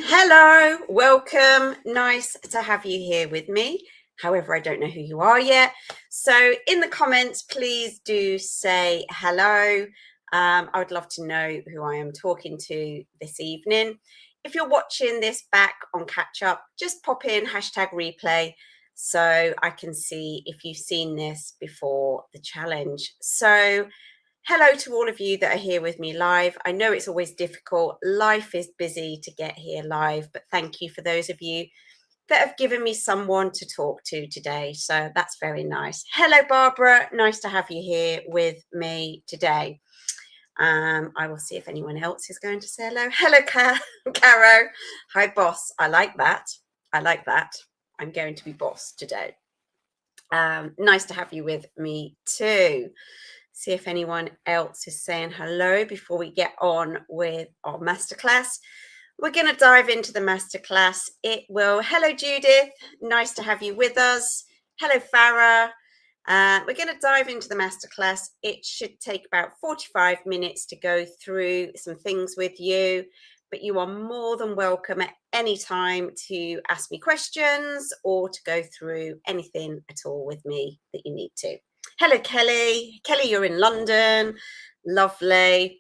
Hello, welcome. Nice to have you here with me. However, I don't know who you are yet. So in the comments, please do say hello. I would love to know who I am talking to this evening. If you're watching this back on catch up, just pop in #replay so I can see if you've seen this before the challenge. So hello to all of you that are here with me live. I know it's always difficult. Life is busy to get here live, but thank you for those of you that have given me someone to talk to today. So that's very nice. Hello, Barbara. Nice to have you here with me today. I will see if anyone else is going to say hello. Hello, Caro. Hi, boss. I like that. I like that. I'm going to be boss today. Nice to have you with me too. See if anyone else is saying hello before we get on with our masterclass. We're going to dive into the masterclass. Hello, Judith. Nice to have you with us. Hello, Farah. We're going to dive into the masterclass. It should take about 45 minutes to go through some things with you, but you are more than welcome at any time to ask me questions or to go through anything at all with me that you need to. Hello, Kelly. Kelly, you're in London. Lovely.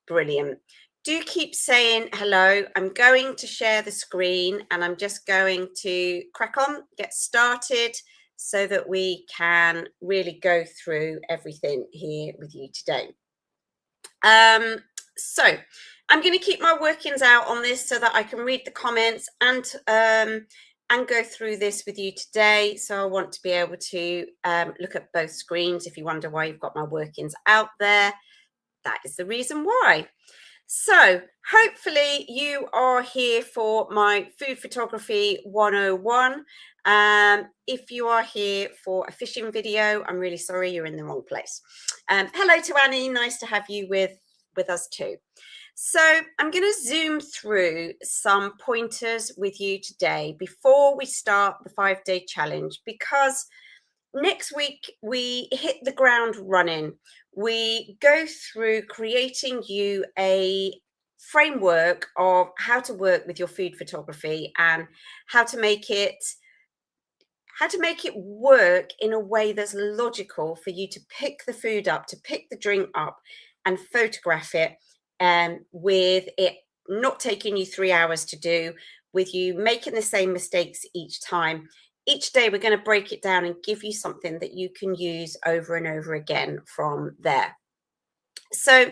Brilliant. Do keep saying hello. I'm going to share the screen and I'm just going to crack on, get started so that we can really go through everything here with you today. So I'm going to keep my workings out on this so that I can read the comments and go through this with you today. So I want to be able to look at both screens. If you wonder why you've got my workings out there, that is the reason why. So hopefully you are here for my Food Photography 101. If you are here for a fishing video, I'm really sorry, you're in the wrong place. Hello to Annie, nice to have you with us too. So I'm going to zoom through some pointers with you today before we start the 5-day challenge, because next week we hit the ground running. We go through creating you a framework of how to work with your food photography and how to make it work in a way that's logical for you to pick the food up, to pick the drink up and photograph it, with it not taking you 3 hours to do, with you making the same mistakes each time. Each day we're going to break it down and give you something that you can use over and over again from there. So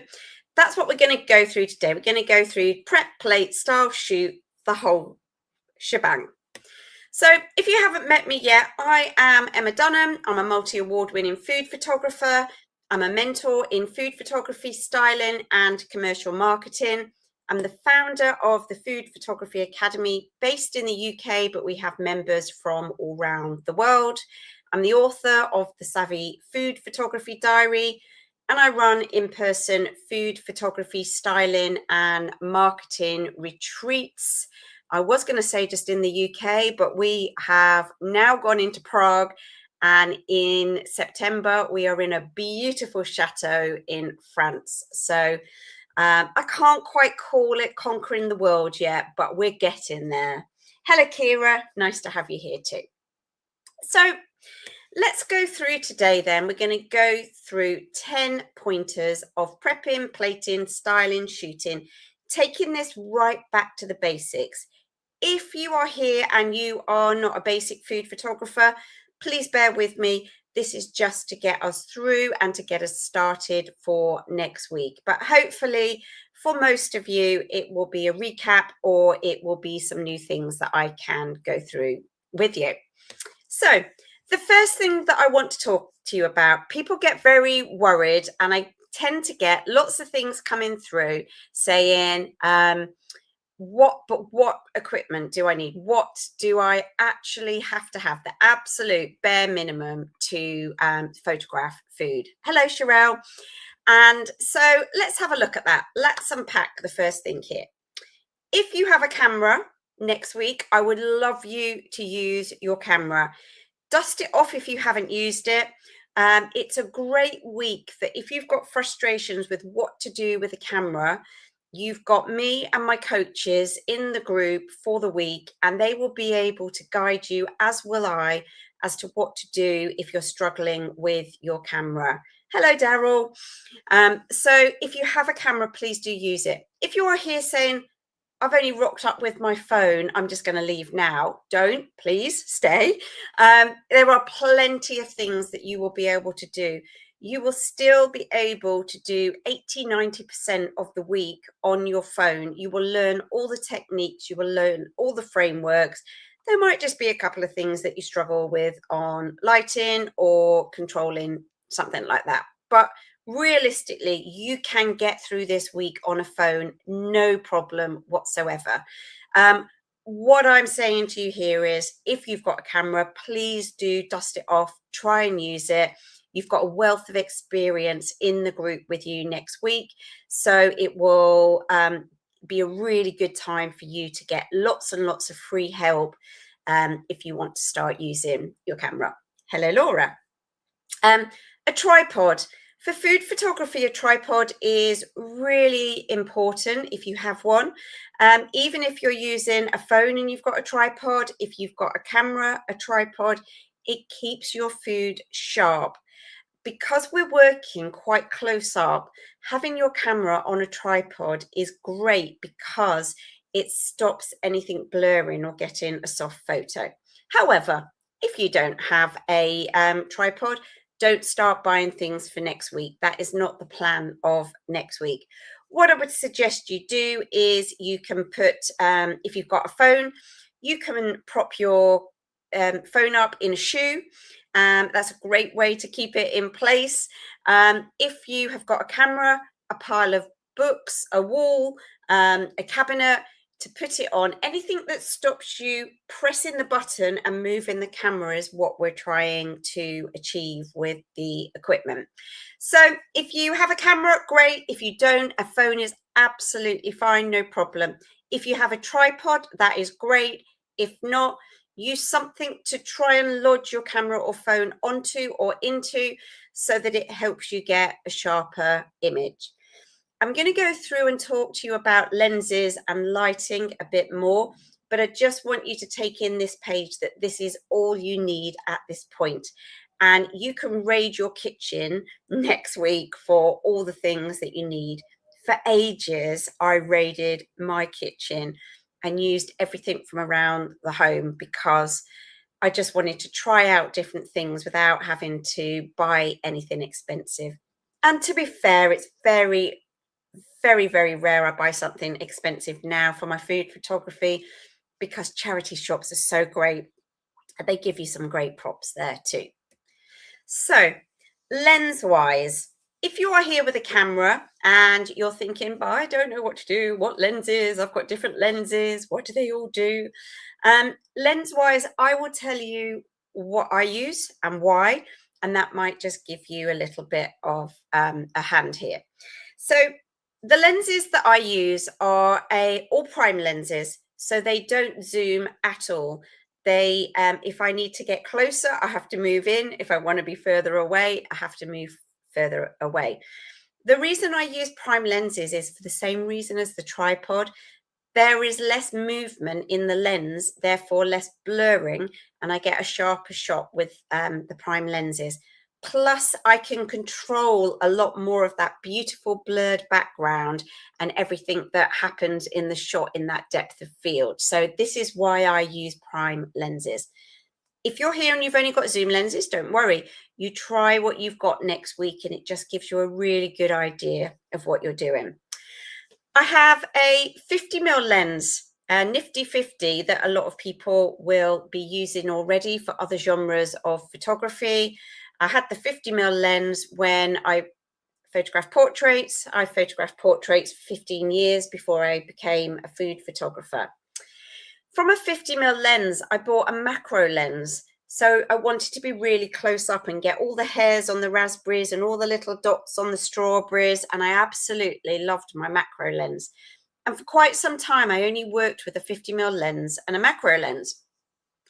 that's what we're going to go through today. We're going to go through prep, plate, style, shoot, the whole shebang. So if you haven't met me yet, I am Emma Dunham. I'm a multi-award-winning food photographer. I'm a mentor in food photography, styling, and commercial marketing. I'm the founder of the Food Photography Academy based in the UK, but we have members from all around the world. I'm the author of the Savvy Food Photography Diary, and I run in-person food photography, styling, and marketing retreats. I was going to say just in the UK, but we have now gone into Prague. And in September, we are in a beautiful chateau in France. So I can't quite call it conquering the world yet, but we're getting there. Hello, Kira. Nice to have you here too. So let's go through today then. We're going to go through 10 pointers of prepping, plating, styling, shooting, taking this right back to the basics. If you are here and you are not a basic food photographer, please bear with me. This is just to get us through and to get us started for next week. But hopefully for most of you, it will be a recap or it will be some new things that I can go through with you. So the first thing that I want to talk to you about, people get very worried, and I tend to get lots of things coming through saying, what equipment do I need? What do I actually have to have? The absolute bare minimum to photograph food. Hello, Sherelle. And so let's have a look at that. Let's unpack the first thing here. If you have a camera next week, I would love you to use your camera. Dust it off if you haven't used it. It's a great week that if you've got frustrations with what to do with a camera, you've got me and my coaches in the group for the week, and they will be able to guide you, as will I, as to what to do if you're struggling with your camera. Hello, Daryl. So if you have a camera, please do use it. If you are here saying, I've only rocked up with my phone, I'm just going to leave now. Don't, please stay. There are plenty of things that you will be able to do. You will still be able to do 80–90% of the week on your phone. You will learn all the techniques, you will learn all the frameworks. There might just be a couple of things that you struggle with on lighting or controlling, something like that. But realistically, you can get through this week on a phone, no problem whatsoever. What I'm saying to you here is, if you've got a camera, please do dust it off, try and use it. You've got a wealth of experience in the group with you next week, so it will be a really good time for you to get lots and lots of free help if you want to start using your camera. Hello, Laura. A tripod. For food photography, a tripod is really important if you have one. Even if you're using a phone and you've got a tripod, if you've got a camera, a tripod, it keeps your food sharp. Because we're working quite close up, having your camera on a tripod is great because it stops anything blurring or getting a soft photo. However, if you don't have a tripod, don't start buying things for next week. That is not the plan of next week. What I would suggest you do is you can put, if you've got a phone, you can prop your phone up in a shoe. That's a great way to keep it in place. If you have got a camera, a pile of books, a wall, a cabinet to put it on, anything that stops you pressing the button and moving the camera is what we're trying to achieve with the equipment. So if you have a camera, great. If you don't, a phone is absolutely fine, no problem. If you have a tripod, that is great. If not, use something to try and lodge your camera or phone onto or into so that it helps you get a sharper image. I'm going to go through and talk to you about lenses and lighting a bit more, but I just want you to take in this page that this is all you need at this point. And you can raid your kitchen next week for all the things that you need. For ages, I raided my kitchen and used everything from around the home because I just wanted to try out different things without having to buy anything expensive. And to be fair, it's very, very rare I buy something expensive now for my food photography because charity shops are so great. They give you some great props there too. So lens wise, if you are here with a camera and you're thinking, but I don't know what to do, what lenses, I've got different lenses, what do they all do? Lens wise, I will tell you what I use and why, and that might just give you a little bit of a hand here. So the lenses that I use are all prime lenses, so they don't zoom at all. They, if I need to get closer, I have to move in. If I want to be further away, I have to move further away. The reason I use prime lenses is for the same reason as the tripod. There is less movement in the lens, therefore less blurring, and I get a sharper shot with the prime lenses. Plus, I can control a lot more of that beautiful blurred background and everything that happens in the shot in that depth of field. So this is why I use prime lenses. If you're here and you've only got zoom lenses, don't worry. You try what you've got next week and it just gives you a really good idea of what you're doing. I have a 50mm lens, a Nifty 50 that a lot of people will be using already for other genres of photography. I had the 50mm lens when I photographed portraits. I photographed portraits for 15 years before I became a food photographer. From a 50mm lens, I bought a macro lens. So I wanted to be really close up and get all the hairs on the raspberries and all the little dots on the strawberries. And I absolutely loved my macro lens. And for quite some time, I only worked with a 50mm lens and a macro lens.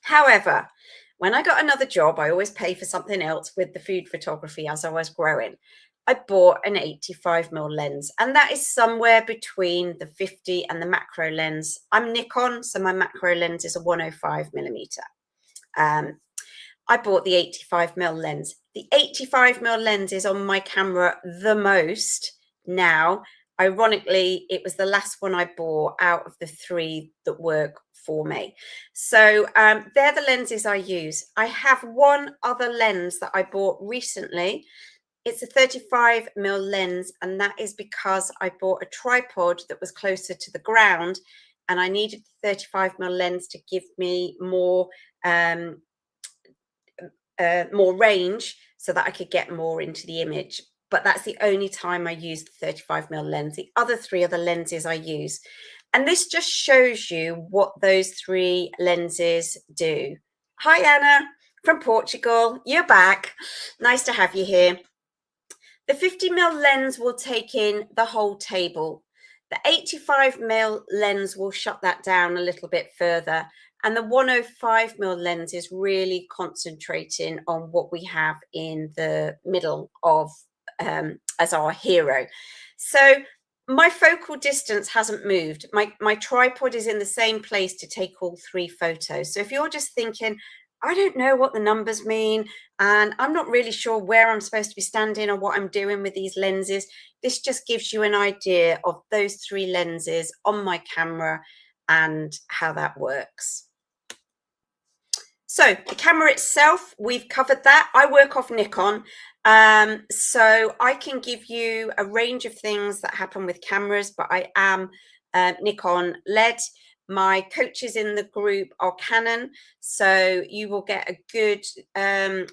However, when I got another job, I always pay for something else with the food photography as I was growing. I bought an 85mm lens, and that is somewhere between the 50 and the macro lens. I'm Nikon, so my macro lens is a 105mm. I bought the 85mm lens. The 85mm lens is on my camera the most now. Ironically, it was the last one I bought out of the 3 that work for me. So they're the lenses I use. I have one other lens that I bought recently. It's a 35mm lens, and that is because I bought a tripod that was closer to the ground, and I needed the 35mm lens to give me more range so that I could get more into the image. But that's the only time I use the 35mm lens. The other 3 are the lenses I use. And this just shows you what those 3 lenses do. Hi, Anna from Portugal. You're back. Nice to have you here. The 50mm lens will take in the whole table. The 85mm lens will shut that down a little bit further. And the 105mm lens is really concentrating on what we have in the middle of as our hero. So my focal distance hasn't moved. My tripod is in the same place to take all 3 photos. So if you're just thinking, I don't know what the numbers mean, and I'm not really sure where I'm supposed to be standing or what I'm doing with these lenses, this just gives you an idea of those 3 lenses on my camera and how that works. So the camera itself, we've covered that. I work off Nikon, so I can give you a range of things that happen with cameras, but I am Nikon led. My coaches in the group are Canon, so you will get a good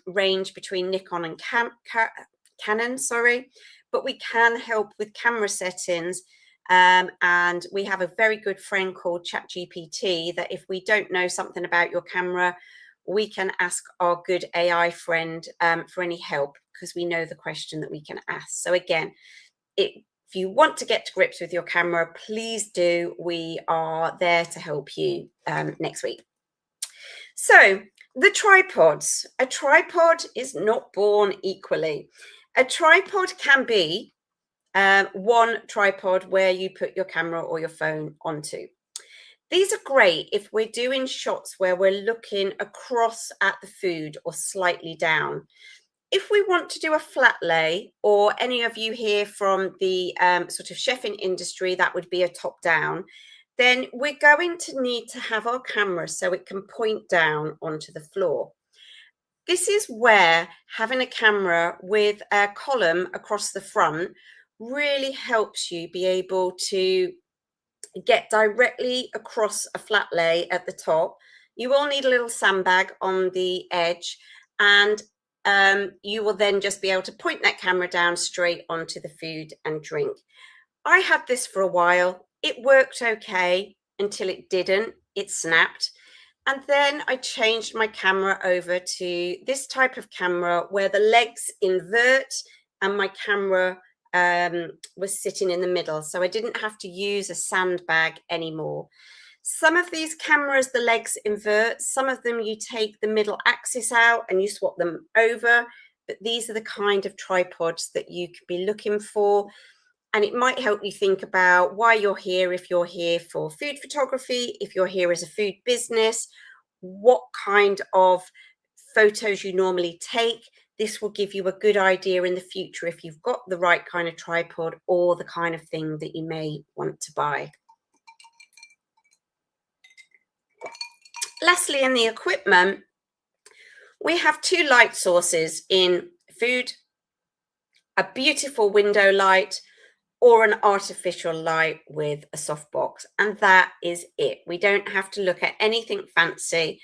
range between Nikon and Canon, sorry, but we can help with camera settings. And we have a very good friend called ChatGPT that if we don't know something about your camera, we can ask our good AI friend for any help, because we know the question that we can ask. So again, if you want to get to grips with your camera, please do. We are there to help you next week. So the tripods. A tripod is not born equally. A tripod can be one tripod where you put your camera or your phone onto. These are great if we're doing shots where we're looking across at the food or slightly down. If we want to do a flat lay, or any of you here from the sort of chefing industry, that would be a top down, then we're going to need to have our camera so it can point down onto the floor. This is where having a camera with a column across the front really helps you be able to get directly across a flat lay at the top. You will need a little sandbag on the edge, and you will then just be able to point that camera down straight onto the food and drink. I had this for a while. It worked okay until it didn't. It snapped. And then I changed my camera over to this type of camera where the legs invert and my camera was sitting in the middle. So I didn't have to use a sandbag anymore. Some of these cameras, the legs invert. Some of them you take the middle axis out and you swap them over. But these are the kind of tripods that you could be looking for. And it might help you think about why you're here. If you're here for food photography, if you're here as a food business, what kind of photos you normally take. This will give you a good idea in the future if you've got the right kind of tripod or the kind of thing that you may want to buy. Lastly, in the equipment, we have 2 light sources in food: a beautiful window light or an artificial light with a softbox, and that is it. We don't have to look at anything fancy.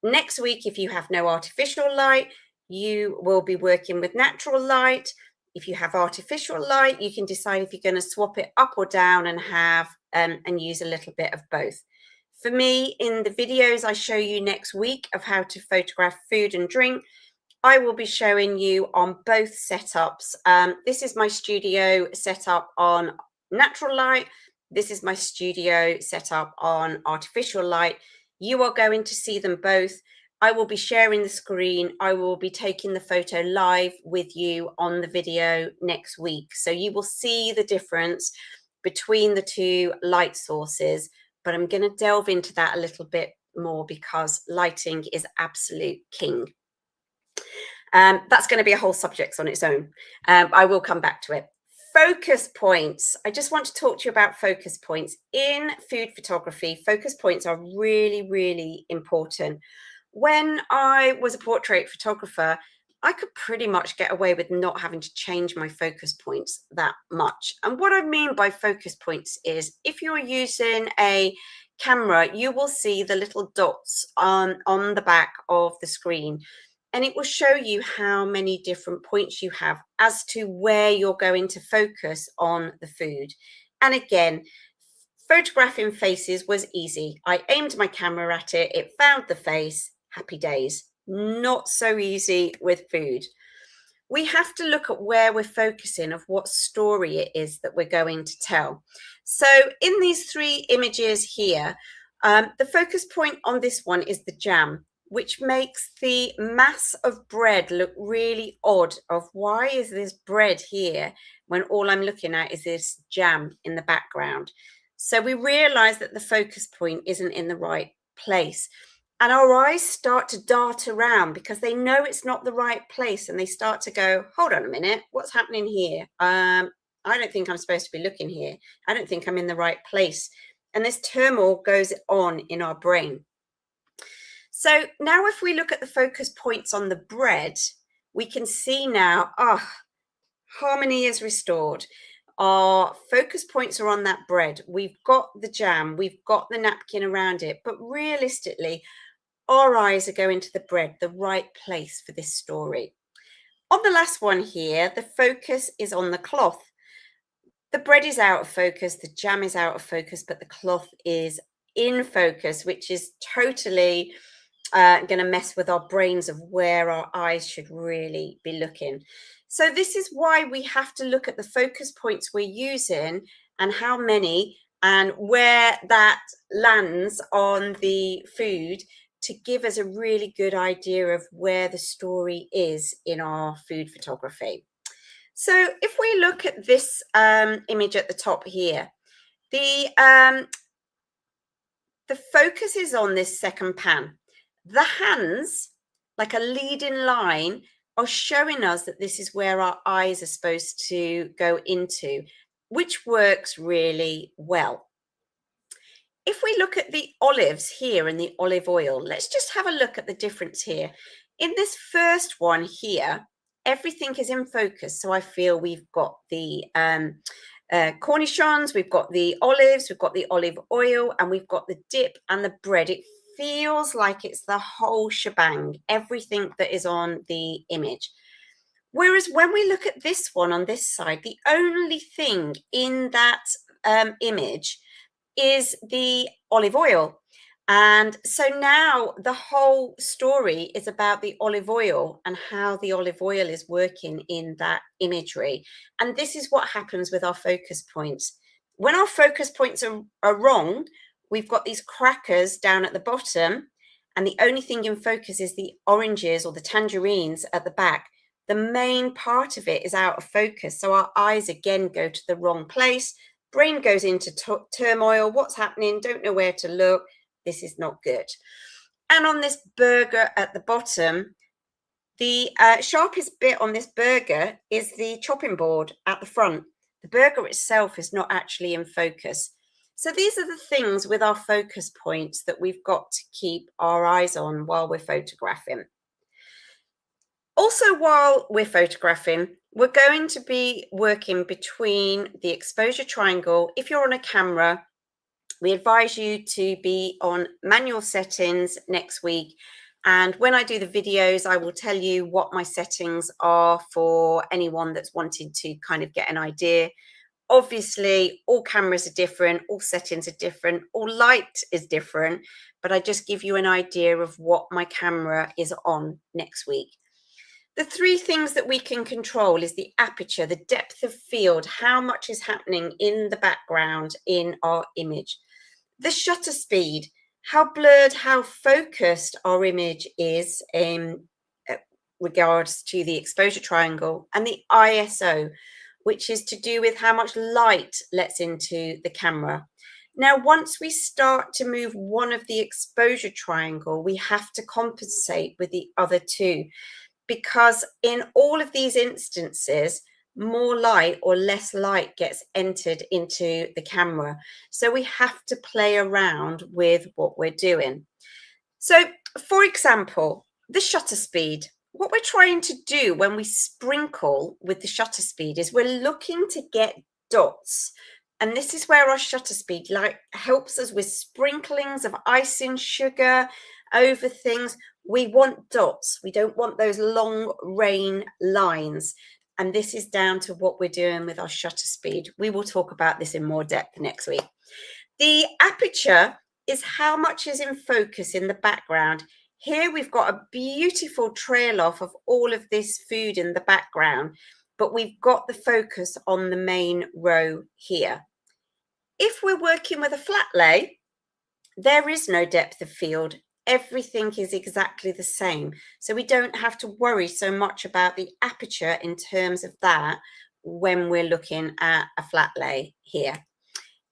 Next week, if you have no artificial light, you will be working with natural light. If you have artificial light, you can decide if you're going to swap it up or down and have and use a little bit of both. For me, in the videos I show you next week of how to photograph food and drink, I will be showing you on both setups. This is my studio setup on natural light. This is my studio setup on artificial light. You are going to see them both. I will be sharing the screen. I will be taking the photo live with you on the video next week. So you will see the difference between the two light sources, but I'm going to delve into that a little bit more because lighting is absolute king. That's going to be a whole subject on its own. I will come back to it. Focus points. I just want to talk to you about focus points. In food photography, focus points are really, really important. When I was a portrait photographer, I could pretty much get away with not having to change my focus points that much. And what I mean by focus points is if you're using a camera, you will see the little dots on the back of the screen, and it will show you how many different points you have as to where you're going to focus on the food. And again, photographing faces was easy. I aimed my camera at it, it found the face, happy days. Not so easy with food. We have to look at where we're focusing, of what story it is that we're going to tell. So in these three images here, the focus point on this one is the jam, which makes the mass of bread look really odd. Of why is this bread here when all I'm looking at is this jam in the background? So we realize that the focus point isn't in the right place. And our eyes start to dart around because they know it's not the right place. And they start to go, hold on a minute, what's happening here? I don't think I'm supposed to be looking here. I don't think I'm in the right place. And this turmoil goes on in our brain. So now if we look at the focus points on the bread, we can see now, harmony is restored. Our focus points are on that bread. We've got the jam, we've got the napkin around it, but realistically, our eyes are going to the bread, the right place for this story. On the last one here, the focus is on the cloth. The bread is out of focus, the jam is out of focus, but the cloth is in focus, which is totally going to mess with our brains of where our eyes should really be looking. So this is why we have to look at the focus points we're using and how many and where that lands on the food to give us a really good idea of where the story is in our food photography. So if we look at this image at the top here, the focus is on this second pan. The hands, like a leading line, are showing us that this is where our eyes are supposed to go into, which works really well. If we look at the olives here and the olive oil, let's just have a look at the difference here. In this first one here, everything is in focus. So I feel we've got the cornichons, we've got the olives, we've got the olive oil, and we've got the dip and the bread. It feels like it's the whole shebang, everything that is on the image. Whereas when we look at this one on this side, the only thing in that image is the olive oil. And so now the whole story is about the olive oil and how the olive oil is working in that imagery. And this is what happens with our focus points. When our focus points are wrong, we've got these crackers down at the bottom, and the only thing in focus is the oranges or the tangerines at the back. The main part of it is out of focus. So our eyes again go to the wrong place. Brain goes into turmoil. What's happening? Don't know where to look. This is not good. And on this burger at the bottom, the sharpest bit on this burger is the chopping board at the front. The burger itself is not actually in focus. So these are the things with our focus points that we've got to keep our eyes on while we're photographing. Also, while we're photographing, we're going to be working between the exposure triangle. If you're on a camera, we advise you to be on manual settings next week. And when I do the videos, I will tell you what my settings are for anyone that's wanted to kind of get an idea. Obviously, all cameras are different, all settings are different, all light is different, but I just give you an idea of what my camera is on next week. The three things that we can control is the aperture, the depth of field, how much is happening in the background in our image. The shutter speed, how blurred, how focused our image is in regards to the exposure triangle, and the ISO, which is to do with how much light lets into the camera. Now, once we start to move one of the exposure triangle, we have to compensate with the other two, because in all of these instances, more light or less light gets entered into the camera. So we have to play around with what we're doing. So, for example, the shutter speed. What we're trying to do when we sprinkle with the shutter speed is we're looking to get dots. And this is where our shutter speed helps us with sprinklings of icing sugar over things. We want dots. We don't want those long rain lines. And this is down to what we're doing with our shutter speed. We will talk about this in more depth next week. The aperture is how much is in focus in the background. Here we've got a beautiful trail off of all of this food in the background, but we've got the focus on the main row here. If we're working with a flat lay, there is no depth of field. Everything is exactly the same. So we don't have to worry so much about the aperture in terms of that when we're looking at a flat lay here.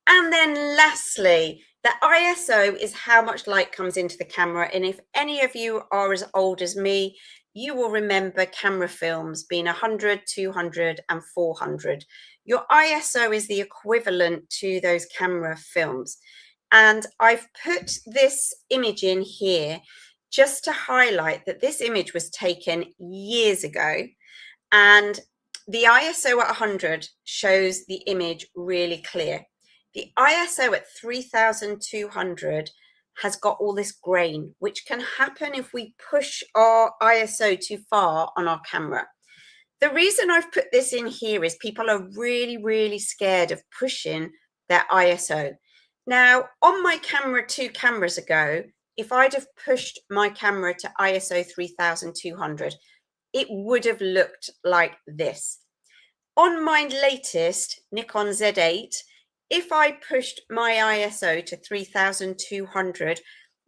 And then lastly, the ISO is how much light comes into the camera. And if any of you are as old as me, you will remember camera films being 100, 200 and 400. Your ISO is the equivalent to those camera films. And I've put this image in here just to highlight that this image was taken years ago. And the ISO at 100 shows the image really clear. The ISO at 3200 has got all this grain, which can happen if we push our ISO too far on our camera. The reason I've put this in here is people are really, really scared of pushing their ISO. Now, on my camera 2 cameras ago, if I'd have pushed my camera to ISO 3200, it would have looked like this. On my latest Nikon Z8, if I pushed my ISO to 3200,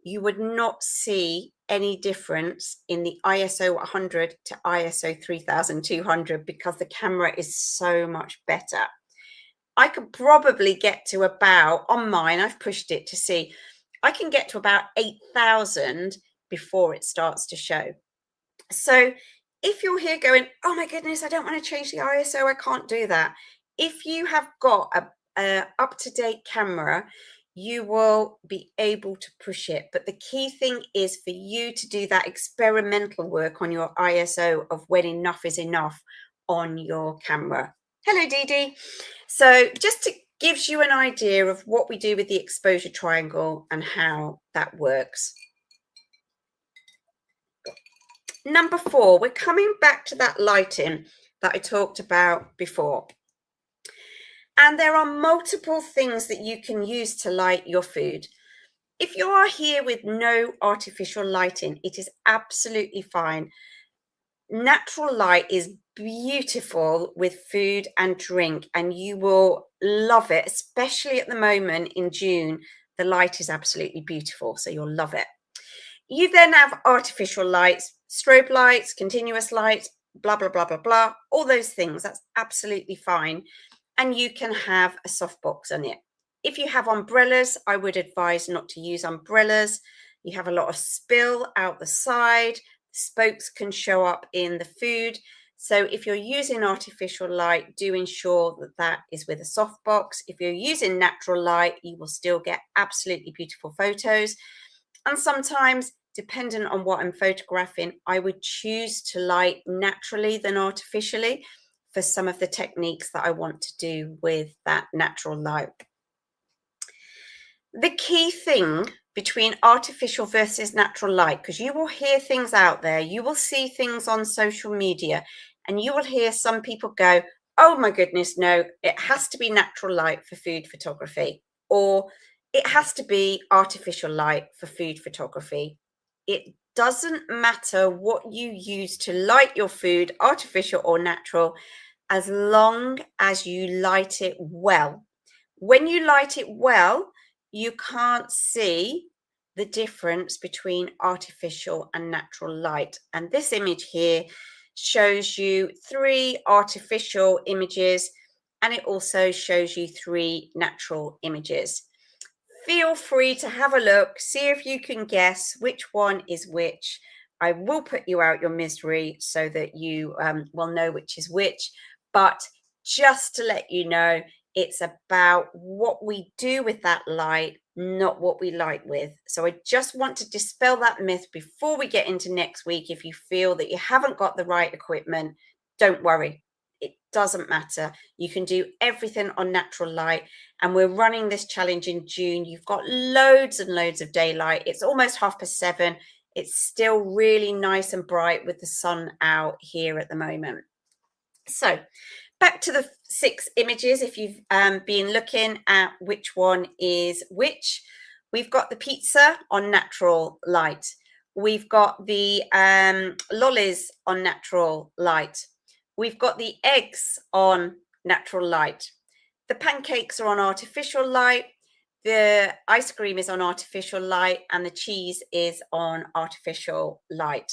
you would not see any difference in the ISO 100 to ISO 3200 because the camera is so much better. I could probably get to about, on mine, I've pushed it to see, I can get to about 8,000 before it starts to show. So if you're here going, oh my goodness, I don't want to change the ISO, I can't do that. If you have got a up-to-date camera, you will be able to push it. But the key thing is for you to do that experimental work on your ISO of when enough is enough on your camera. Hello, Dee Dee. So just to gives you an idea of what we do with the exposure triangle and how that works. Number 4, we're coming back to that lighting that I talked about before. And there are multiple things that you can use to light your food. If you are here with no artificial lighting, it is absolutely fine. Natural light is beautiful with food and drink, and you will love it, especially at the moment in June. The light is absolutely beautiful, so you'll love it. You then have artificial lights, strobe lights, continuous lights, blah, blah, blah, blah, blah, all those things. That's absolutely fine. And you can have a softbox on it. If you have umbrellas, I would advise not to use umbrellas. You have a lot of spill out the side. Spokes can show up in the food. So if you're using artificial light, do ensure that that is with a softbox. If you're using natural light, you will still get absolutely beautiful photos. And sometimes, depending on what I'm photographing, I would choose to light naturally than artificially for some of the techniques that I want to do with that natural light. The key thing between artificial versus natural light, because you will hear things out there, you will see things on social media, and you will hear some people go, oh my goodness, no, it has to be natural light for food photography, or it has to be artificial light for food photography. It doesn't matter what you use to light your food, artificial or natural, as long as you light it well. When you light it well, you can't see the difference between artificial and natural light. And this image here shows you 3 artificial images, and it also shows you 3 natural images. Feel free to have a look, see if you can guess which one is which. I will put you out your misery so that you will know which is which. But just to let you know, it's about what we do with that light, not what we light with. So I just want to dispel that myth before we get into next week. If you feel that you haven't got the right equipment, don't worry. It doesn't matter. You can do everything on natural light. And we're running this challenge in June. You've got loads and loads of daylight. It's almost 7:30. It's still really nice and bright with the sun out here at the moment. So back to the 6 images. If you've been looking at which one is which, we've got the pizza on natural light. We've got the lollies on natural light. We've got the eggs on natural light. The pancakes are on artificial light. The ice cream is on artificial light, and the cheese is on artificial light.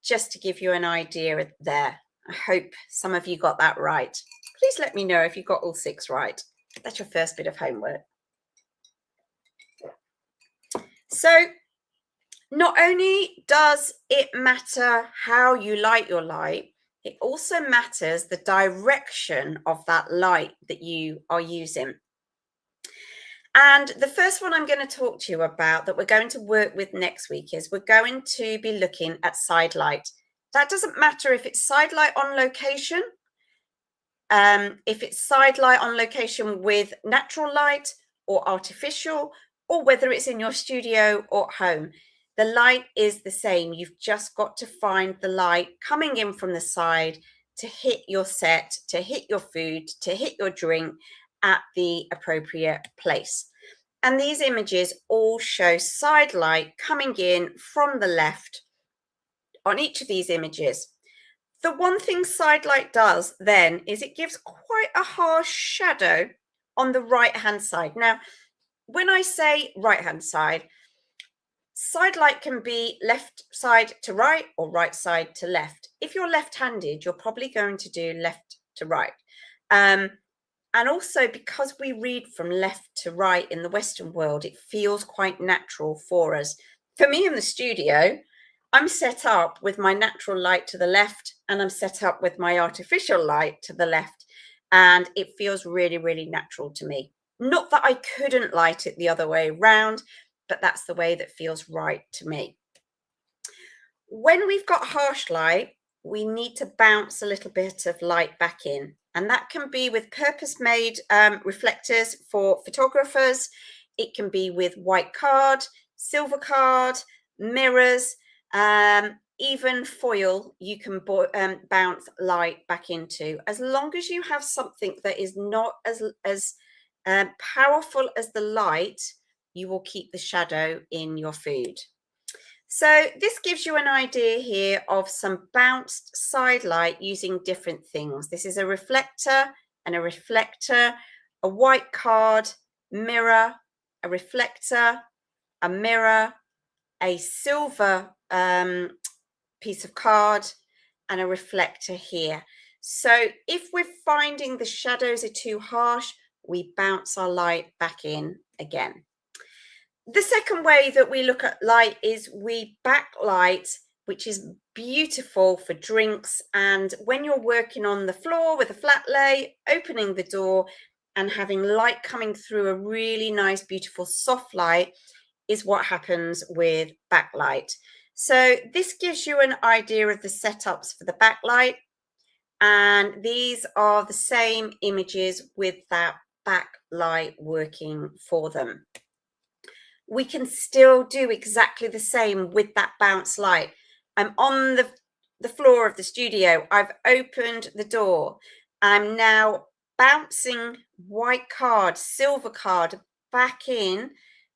Just to give you an idea there. I hope some of you got that right. Please let me know if you got all 6 right. That's your first bit of homework. So not only does it matter how you light your light, it also matters the direction of that light that you are using. And the first one I'm going to talk to you about that we're going to work with next week is we're going to be looking at side light. That doesn't matter if it's side light on location, if it's side light on location with natural light or artificial, or whether it's in your studio or home. The light is the same. You've just got to find the light coming in from the side to hit your set, to hit your food, to hit your drink at the appropriate place. And these images all show side light coming in from the left on each of these images. The one thing side light does then is it gives quite a harsh shadow on the right-hand side. Now, when I say right-hand side, side light can be left side to right or right side to left. If you're left-handed, you're probably going to do left to right. And also because we read from left to right in the Western world, it feels quite natural for us. For me in the studio, I'm set up with my natural light to the left and I'm set up with my artificial light to the left. And it feels really, really natural to me. Not that I couldn't light it the other way around, but that's the way that feels right to me. When we've got harsh light, we need to bounce a little bit of light back in. And that can be with purpose-made reflectors for photographers. It can be with white card, silver card, mirrors, even foil you can bounce light back into. As long as you have something that is not as powerful as the light, you will keep the shadow in your food. So this gives you an idea here of some bounced side light using different things. This is a reflector and a reflector, a white card, mirror, a reflector, a mirror, a silver piece of card, and a reflector here. So if we're finding the shadows are too harsh, we bounce our light back in again. The second way that we look at light is we backlight, which is beautiful for drinks. And when you're working on the floor with a flat lay, opening the door and having light coming through a really nice, beautiful soft light is what happens with backlight. So this gives you an idea of the setups for the backlight. And these are the same images with that backlight working for them. We can still do exactly the same with that bounce light. I'm on the floor of the studio. I've opened the door. I'm now bouncing white card, silver card back in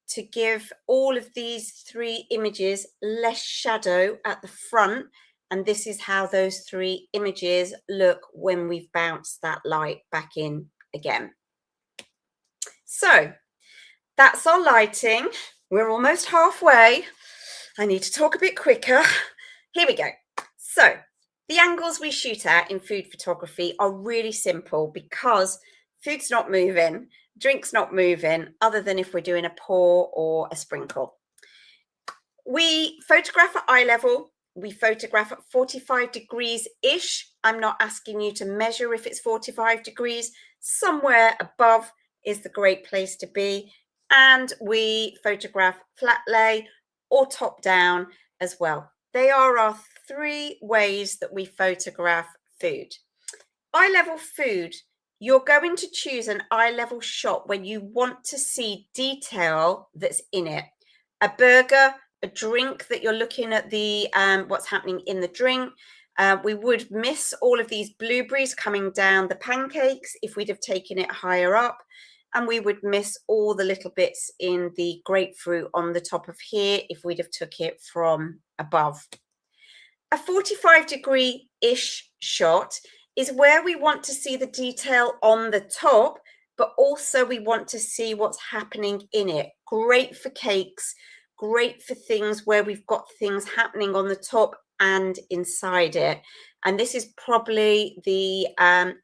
to give all of these 3 images less shadow at the front. And this is how those 3 images look when we've bounced that light back in again. So that's our lighting. We're almost halfway. I need to talk a bit quicker. Here we go. So the angles we shoot at in food photography are really simple because food's not moving, drink's not moving, other than if we're doing a pour or a sprinkle. We photograph at eye level. We photograph at 45 degrees-ish. I'm not asking you to measure if it's 45 degrees. Somewhere above is the great place to be. And we photograph flat lay or top down as well. They are our three ways that we photograph food. Eye level food, you're going to choose an eye level shot when you want to see detail that's in it. A burger, a drink that you're looking at the what's happening in the drink. We would miss all of these blueberries coming down the pancakes if we'd have taken it higher up, and we would miss all the little bits in the grapefruit on the top of here if we'd have took it from above. A 45 degree-ish shot is where we want to see the detail on the top, but also we want to see what's happening in it. Great for cakes, great for things where we've got things happening on the top and inside it. And this is probably the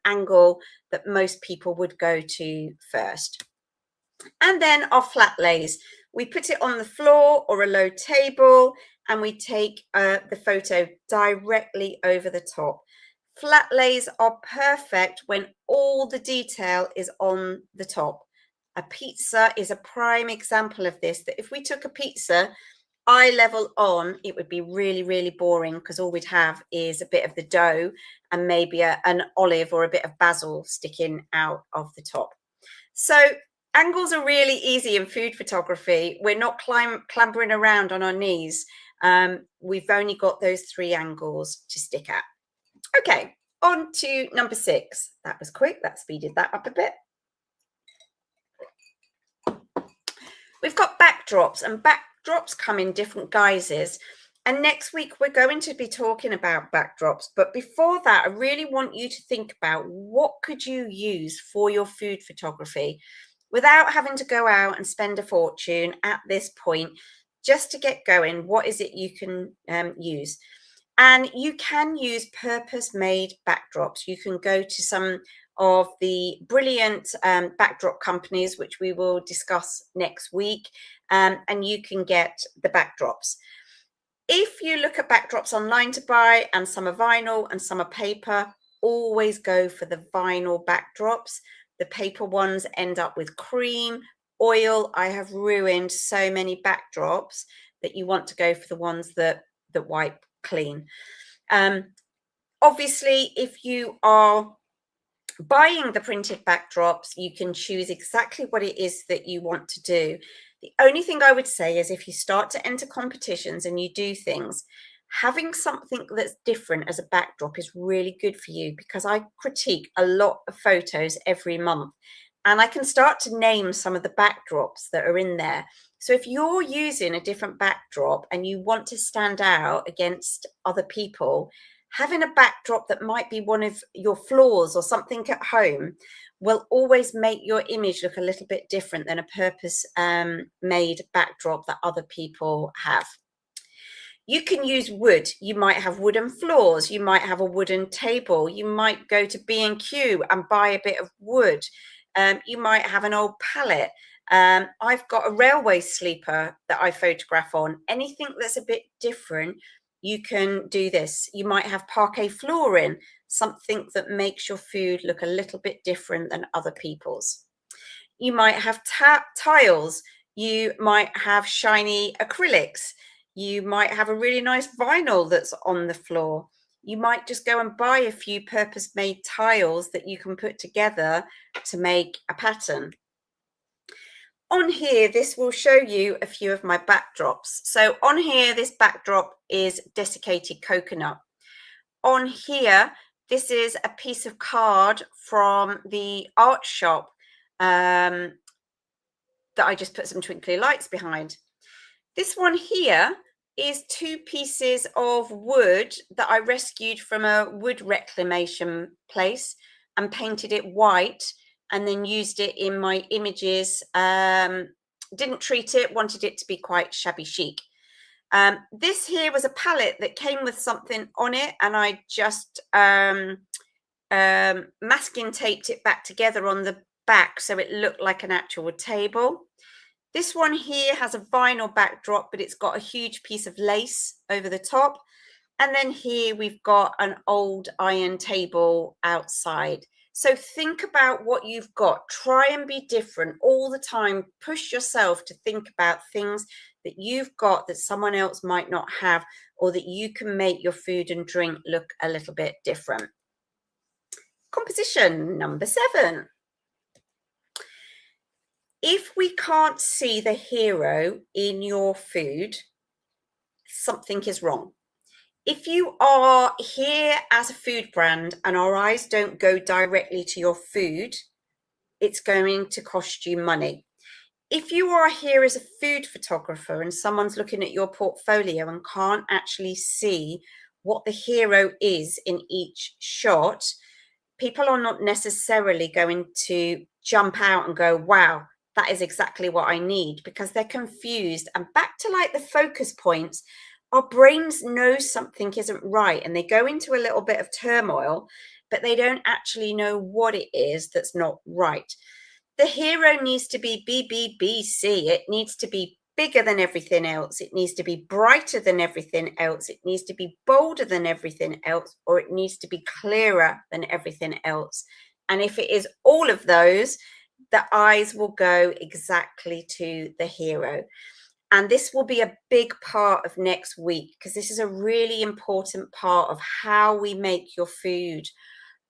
angle that most people would go to first. And then our flat lays. We put it on the floor or a low table, and we take the photo directly over the top. Flat lays are perfect when all the detail is on the top. A pizza is a prime example of this, that if we took a pizza eye level on, it would be really, really boring because all we'd have is a bit of the dough and maybe an olive or a bit of basil sticking out of the top. So angles are really easy in food photography. We're not clambering around on our knees. We've only got those three angles to stick at. Okay, on to number 6. That was quick. That speeded that up a bit. We've got backdrops, and backdrops come in different guises. And next week, we're going to be talking about backdrops. But before that, I really want you to think about what could you use for your food photography without having to go out and spend a fortune at this point. Just to get going, what is it you can use? And you can use purpose-made backdrops. You can go to some of the brilliant backdrop companies, which we will discuss next week, and you can get the backdrops. If you look at backdrops online to buy, and some are vinyl and some are paper, always go for the vinyl backdrops. The paper ones end up with cream, oil. I have ruined so many backdrops that you want to go for the ones that wipe clean. Obviously, if you are buying the printed backdrops, you can choose exactly what it is that you want to do. The only thing I would say is if you start to enter competitions and you do things, having something that's different as a backdrop is really good for you, because I critique a lot of photos every month and I can start to name some of the backdrops that are in there. So if you're using a different backdrop and you want to stand out against other people, having a backdrop that might be one of your floors or something at home will always make your image look a little bit different than a purpose made backdrop that other people have. You can use wood. You might have wooden floors. You might have a wooden table. You might go to B&Q and buy a bit of wood. You might have an old pallet. I've got a railway sleeper that I photograph on. Anything that's a bit different, you can do this. You might have parquet flooring, something that makes your food look a little bit different than other people's. You might have tiles. You might have shiny acrylics. You might have a really nice vinyl that's on the floor. You might just go and buy a few purpose-made tiles that you can put together to make a pattern. On here, this will show you a few of my backdrops. So on here, this backdrop is desiccated coconut. On here, this is a piece of card from the art shop that I just put some twinkly lights behind. This one here is 2 pieces of wood that I rescued from a wood reclamation place and painted it white, and then used it in my images didn't treat it, wanted it to be quite shabby chic. This here was a palette that came with something on it, and I just masking taped it back together on the back so it looked like an actual table. This one here has a vinyl backdrop, but it's got a huge piece of lace over the top. And then here we've got an old iron table outside. So think about what you've got. Try and be different all the time. Push yourself to think about things that you've got that someone else might not have, or that you can make your food and drink look a little bit different. Composition number 7. If we can't see the hero in your food, something is wrong. If you are here as a food brand and our eyes don't go directly to your food, it's going to cost you money. If you are here as a food photographer and someone's looking at your portfolio and can't actually see what the hero is in each shot, people are not necessarily going to jump out and go, wow, that is exactly what I need, because they're confused. And back to like the focus points, our brains know something isn't right and they go into a little bit of turmoil, but they don't actually know what it is that's not right. The hero needs to be BBBC. It needs to be bigger than everything else. It needs to be brighter than everything else. It needs to be bolder than everything else, or it needs to be clearer than everything else. And if it is all of those, the eyes will go exactly to the hero. And this will be a big part of next week, because this is a really important part of how we make your food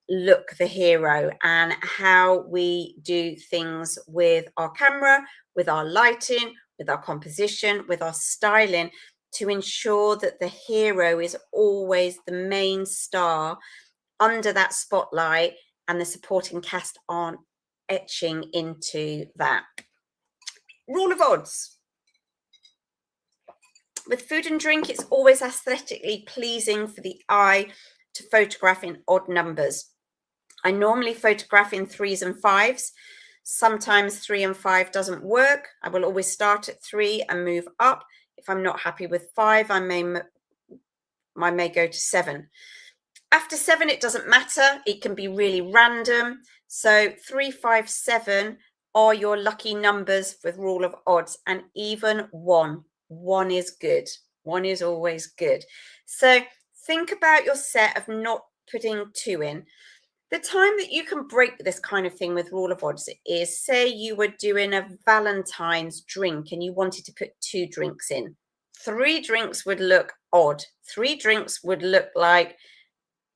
look the hero, and how we do things with our camera, with our lighting, with our composition, with our styling, to ensure that the hero is always the main star under that spotlight, and the supporting cast aren't etching into that. Rule of odds. With food and drink, it's always aesthetically pleasing for the eye to photograph in odd numbers. I normally photograph in 3s and 5s. Sometimes 3 and 5 doesn't work. I will always start at 3 and move up. If I'm not happy with 5, I may go to 7. After 7, it doesn't matter. It can be really random. So 3, 5, 7 are your lucky numbers with rule of odds, and even 1. 1 is good. 1 is always good. So think about your set of not putting 2 in. The time that you can break this kind of thing with rule of odds is, say you were doing a Valentine's drink and you wanted to put 2 drinks in. 3 drinks would look odd. 3 drinks would look like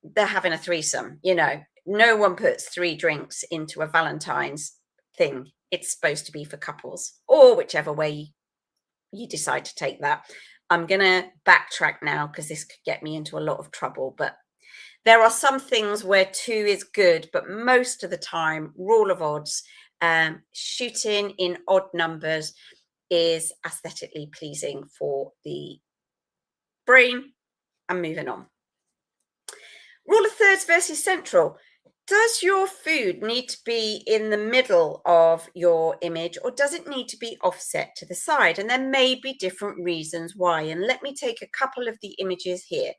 they're having a threesome. You know, no one puts 3 drinks into a Valentine's thing. It's supposed to be for couples, or whichever way you decide to take that. I'm going to backtrack now, because this could get me into a lot of trouble, but there are some things where 2 is good, but most of the time, rule of odds, shooting in odd numbers is aesthetically pleasing for the brain. And moving on. Rule of thirds versus central. Does your food need to be in the middle of your image, or does it need to be offset to the side? And there may be different reasons why. And let me take a couple of the images here.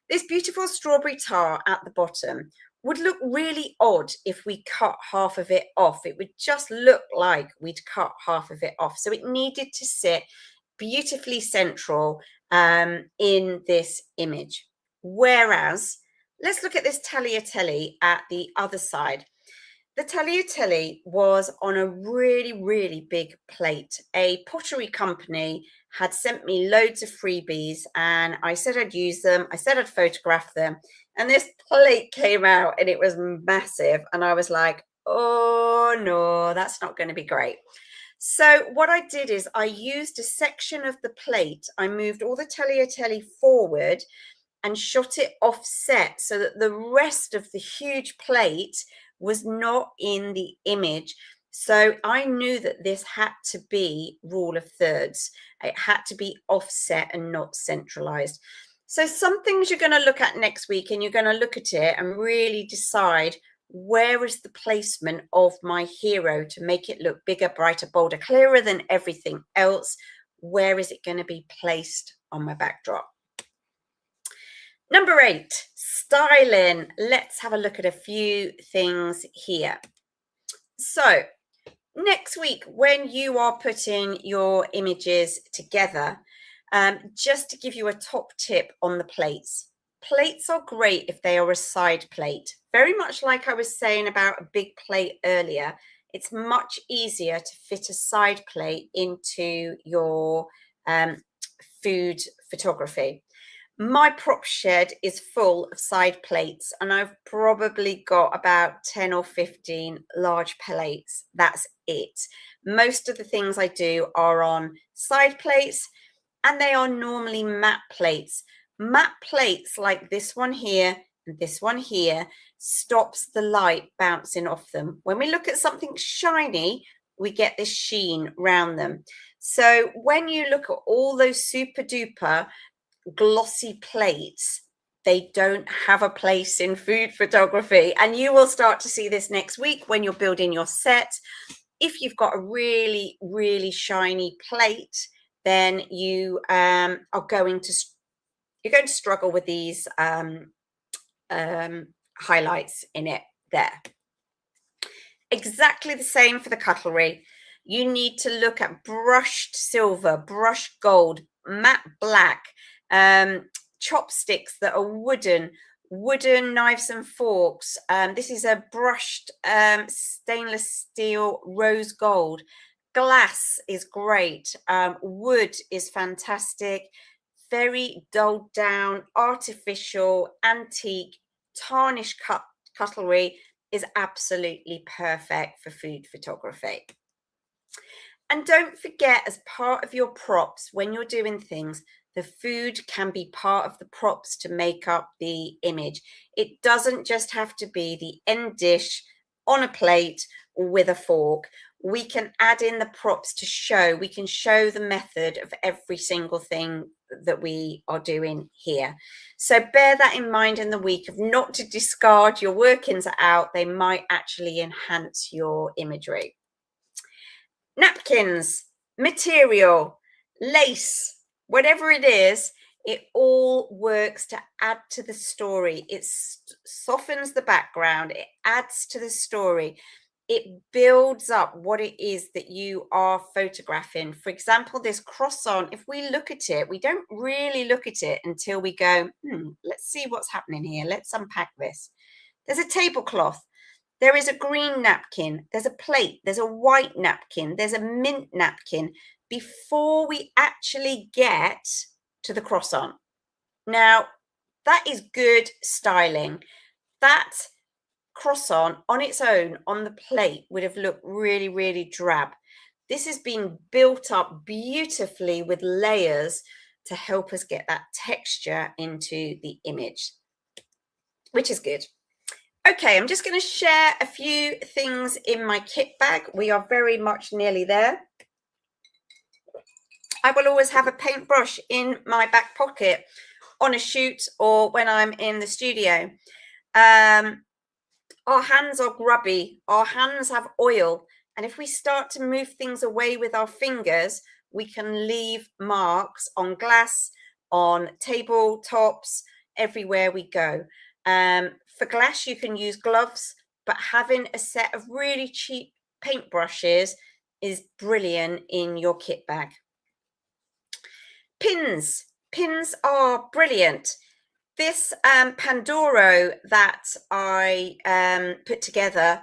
This beautiful strawberry tart at the bottom would look really odd if we cut half of it off. It would just look like we'd cut half of it off. So it needed to sit beautifully central in this image. Whereas, let's look at this tagliatelle at the other side. The tagliatelle was on a really, really big plate. A pottery company had sent me loads of freebies, and I said I'd use them. I said I'd photograph them. And this plate came out and it was massive. And I was like, oh no, that's not going to be great. So what I did is I used a section of the plate. I moved all the tagliatelle forward and shot it offset so that the rest of the huge plate was not in the image. So I knew that this had to be rule of thirds. It had to be offset and not centralized. So some things you're going to look at next week, and you're going to look at it and really decide where is the placement of my hero to make it look bigger, brighter, bolder, clearer than everything else? Where is it going to be placed on my backdrop? Number 8, styling. Let's have a look at a few things here. So next week, when you are putting your images together, just to give you a top tip on the plates. Plates are great if they are a side plate. Very much like I was saying about a big plate earlier, it's much easier to fit a side plate into your food photography. My prop shed is full of side plates, and I've probably got about 10 or 15 large plates. That's it. Most of the things I do are on side plates, and they are normally matte plates. Matte plates like this one here and this one here stops the light bouncing off them. When we look at something shiny, we get this sheen around them. So when you look at all those super duper glossy plates, they don't have a place in food photography. And you will start to see this next week when you're building your set. If you've got a really, really shiny plate, then you are going to struggle with these highlights in it there. Exactly the same for the cutlery. You need to look at brushed silver, brushed gold, matte black, chopsticks that are wooden knives and forks. This is a brushed stainless steel rose gold. Glass is great. Wood is fantastic. Very dulled down, artificial, antique, tarnished cutlery is absolutely perfect for food photography. And don't forget, as part of your props, when you're doing things, the food can be part of the props to make up the image. It doesn't just have to be the end dish on a plate with a fork. We can add in the props to show. We can show the method of every single thing that we are doing here. So bear that in mind in the week of not to discard your workings out. They might actually enhance your imagery. Napkins, material, lace, whatever it is, it all works to add to the story. It softens the background. It adds to the story. It builds up what it is that you are photographing. For example, this croissant, if we look at it, we don't really look at it until we go, let's see what's happening here. Let's unpack this. There's a tablecloth. There is a green napkin, there's a plate, there's a white napkin, there's a mint napkin before we actually get to the croissant. Now, that is good styling. That croissant on its own on the plate would have looked really, really drab. This has been built up beautifully with layers to help us get that texture into the image, which is good. Okay, I'm just going to share a few things in my kit bag. We are very much nearly there. I will always have a paintbrush in my back pocket on a shoot or when I'm in the studio. Our hands are grubby. Our hands have oil. And if we start to move things away with our fingers, we can leave marks on glass, on tabletops, everywhere we go. For glass, you can use gloves, but having a set of really cheap paintbrushes is brilliant in your kit bag. Pins. Pins are brilliant. This Pandoro that I put together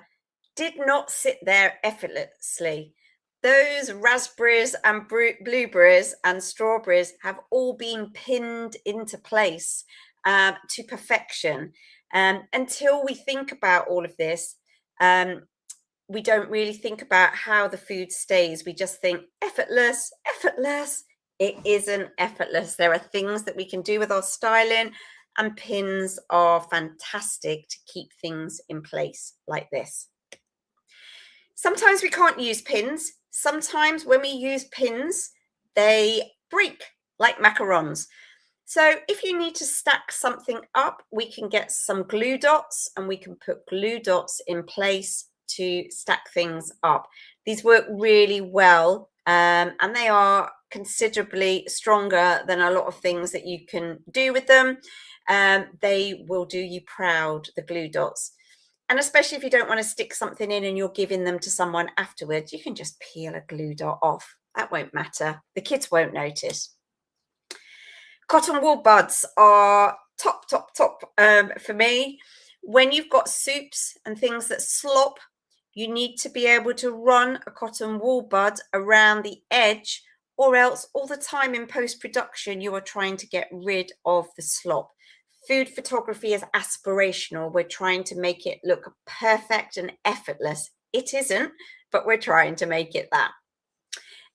did not sit there effortlessly. Those raspberries and blueberries and strawberries have all been pinned into place to perfection. Until we think about all of this, we don't really think about how the food stays. We just think effortless, effortless. It isn't effortless. There are things that we can do with our styling, and pins are fantastic to keep things in place like this. Sometimes we can't use pins. Sometimes when we use pins, they break like macarons. So if you need to stack something up, we can get some glue dots and we can put glue dots in place to stack things up. These work really well, and they are considerably stronger than a lot of things that you can do with them. They will do you proud, the glue dots. And especially if you don't want to stick something in and you're giving them to someone afterwards, you can just peel a glue dot off. That won't matter. The kids won't notice. Cotton wool buds are top for me. When you've got soups and things that slop, you need to be able to run a cotton wool bud around the edge, or else all the time in post-production you are trying to get rid of the slop. Food photography is aspirational. We're trying to make it look perfect and effortless. It isn't, but we're trying to make it that.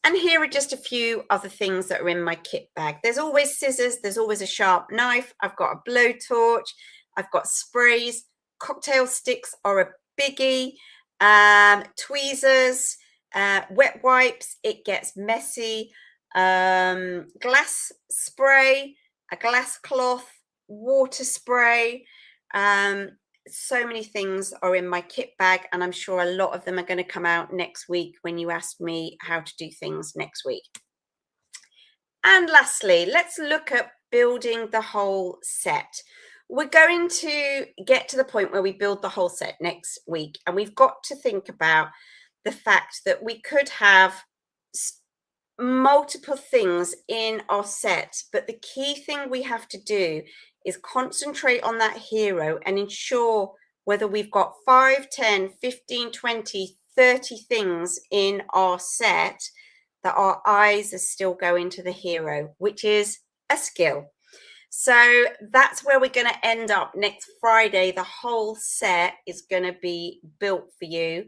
And here are just a few other things that are in my kit bag. There's always scissors, there's always a sharp knife. I've got a blowtorch, I've got sprays, cocktail sticks are a biggie, tweezers, wet wipes, it gets messy, glass spray, a glass cloth, water spray. So many things are in my kit bag, and I'm sure a lot of them are going to come out next week when you ask me how to do things next week. And lastly, let's look at building the whole set. We're going to get to the point where we build the whole set next week, and we've got to think about the fact that we could have multiple things in our set, but the key thing we have to do is concentrate on that hero and ensure whether we've got 5, 10, 15, 20, 30 things in our set that our eyes are still going to the hero, which is a skill. So that's where we're going to end up next Friday. The whole set is going to be built for you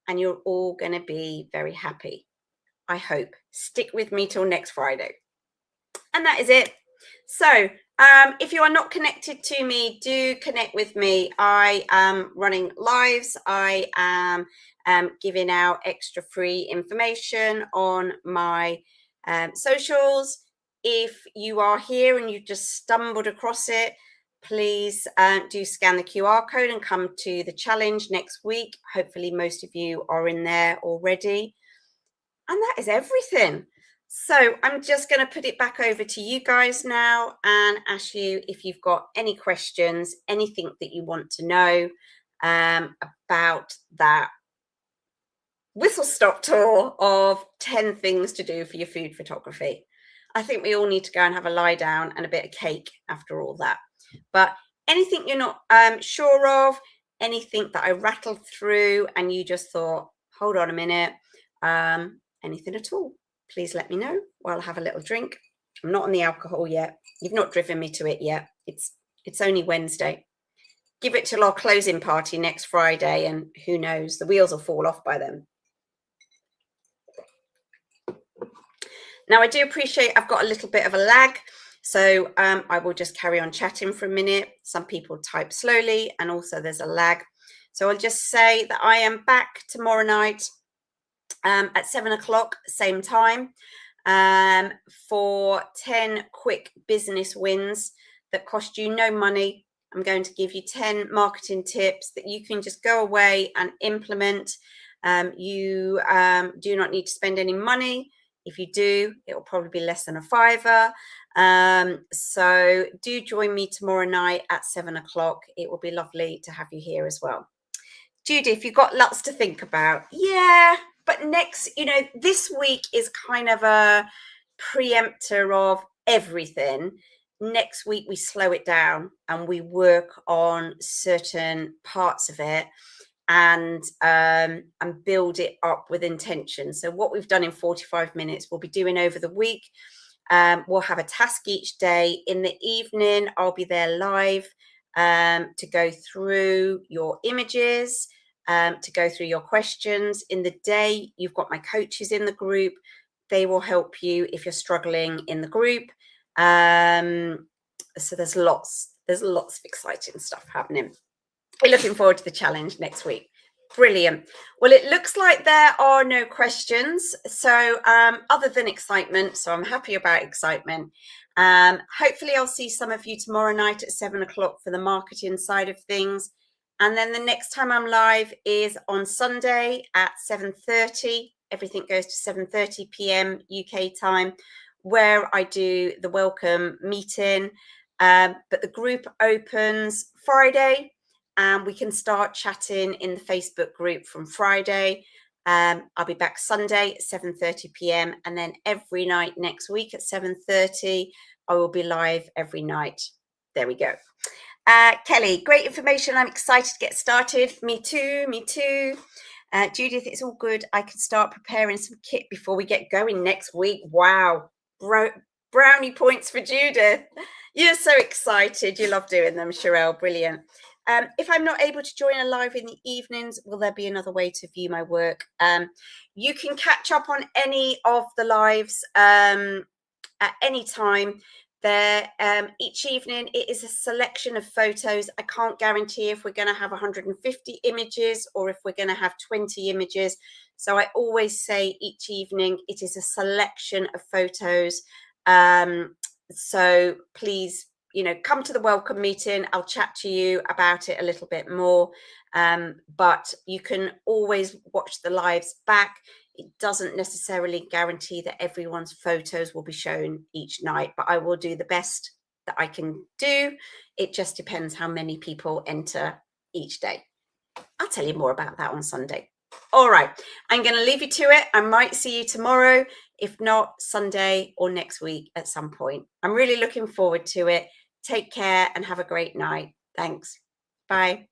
and you're all going to be very happy. I hope. Stick with me till next Friday. And that is it. So if you are not connected to me, do connect with me. I am running lives. I am giving out extra free information on my socials. If you are here and you just stumbled across it, please do scan the QR code and come to the challenge next week. Hopefully most of you are in there already. And that is everything. So I'm just going to put it back over to you guys now and ask you if you've got any questions, anything that you want to know about that whistle-stop tour of 10 things to do for your food photography. I think we all need to go and have a lie down and a bit of cake after all that. But anything you're not sure of, anything that I rattled through and you just thought, hold on a minute, anything at all, please let me know while I have a little drink. I'm not on the alcohol yet. You've not driven me to it yet. It's only Wednesday. Give it till our closing party next Friday and who knows, the wheels will fall off by then. Now I do appreciate I've got a little bit of a lag, so I will just carry on chatting for a minute. Some people type slowly and also there's a lag. So I'll just say that I am back tomorrow night at 7 o'clock, same time, for 10 quick business wins that cost you no money. I'm going to give you 10 marketing tips that you can just go away and implement. You do not need to spend any money. If you do, it will probably be less than a £5. So do join me tomorrow night at 7 o'clock. It will be lovely to have you here as well. Judith, you've got lots to think about. Yeah, but next, this week is kind of a preemptor of everything. Next week, we slow it down and we work on certain parts of it and build it up with intention. So what we've done in 45 minutes, we'll be doing over the week. We'll have a task each day. In the evening, I'll be there live to go through your images, to go through your questions. In the day, you've got my coaches in the group. They will help you if you're struggling in the group. So there's lots of exciting stuff happening. We're looking forward to the challenge next week. Brilliant. Well, it looks like there are no questions. So, other than excitement, so I'm happy about excitement. Hopefully, I'll see some of you tomorrow night at 7 o'clock for the marketing side of things. And then the next time I'm live is on Sunday at 7:30. Everything goes to 7:30 p.m. UK time, where I do the welcome meeting. But the group opens Friday, and we can start chatting in the Facebook group from Friday. I'll be back Sunday at 7:30 p.m. and then every night next week at 7:30, I will be live every night. There we go. Kelly, great information. I'm excited to get started. Me too, me too. Judith, it's all good. I can start preparing some kit before we get going next week. Wow. Brownie points for Judith. You're so excited. You love doing them, Sherelle. Brilliant. If I'm not able to join a live in the evenings, will there be another way to view my work? You can catch up on any of the lives at any time. There, each evening, it is a selection of photos. I can't guarantee if we're going to have 150 images or if we're going to have 20 images. So I always say each evening it is a selection of photos. So please, come to the welcome meeting. I'll chat to you about it a little bit more. But you can always watch the lives back. It doesn't necessarily guarantee that everyone's photos will be shown each night, but I will do the best that I can do. It just depends how many people enter each day. I'll tell you more about that on Sunday. All right, I'm going to leave you to it. I might see you tomorrow, if not Sunday or next week at some point. I'm really looking forward to it. Take care and have a great night. Thanks. Bye.